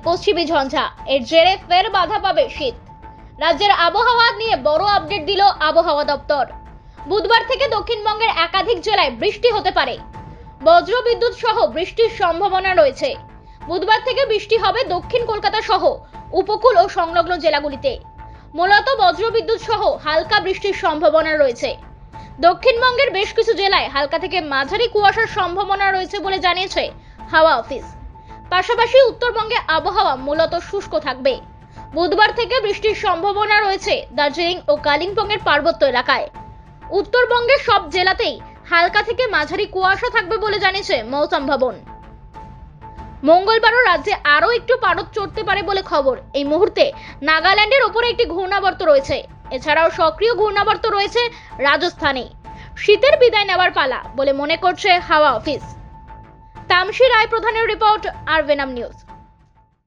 পশ্চিমী ঝঞ্ঝা, এর জেরে ফের বাধা পাবে শীত। রাজ্যের আবহাওয়া নিয়ে বড় আপডেট দিল আবহাওয়া দপ্তর। বুধবার থেকে দক্ষিণবঙ্গের একাধিক জেলায় বৃষ্টি হতে পারে। বজ্রবিদ্যুৎ সহ বৃষ্টির সম্ভাবনা রয়েছে। বুধবার থেকে বৃষ্টি হবে দক্ষিণ কলকাতা সহ উপকূল ও সংলগ্ন জেলাগুলিতে। মূলত বজ্রবিদ্যুৎ সহ হালকা বৃষ্টির সম্ভাবনা রয়েছে। দক্ষিণবঙ্গের বেশ কিছু জেলায় হালকা থেকে মাঝারি কুয়াশার সম্ভাবনা রয়েছে বলে জানিয়েছে হাওয়া অফিস। পাশাপাশি উত্তরবঙ্গে আবহাওয়া মূলত শুষ্ক থাকবে। বুধবার থেকে বৃষ্টির সম্ভাবনা রয়েছে দার্জিলিং ও কালিম্পংয়ের পার্বত্য এলাকায়। উত্তরবঙ্গের সব জেলাতেই হালকা থেকে মাঝারি কুয়াশা থাকবে বলে জানিয়েছে মৌসুম ভবন। মঙ্গলবারও রাজ্যে আরও একটু পারদ চড়তে পারে বলে খবর। এই মুহূর্তে নাগাল্যান্ডের ওপরে একটি ঘূর্ণাবর্ত রয়েছে। এছাড়াও সক্রিয় ঘূর্ণাবর্ত রয়েছে রাজস্থানে। শীতের বিদায় নেওয়ার পালা বলে মনে করছে হাওয়া অফিস। তামসী রায় প্রধানের রিপোর্ট, আর ভেনাম নিউজ।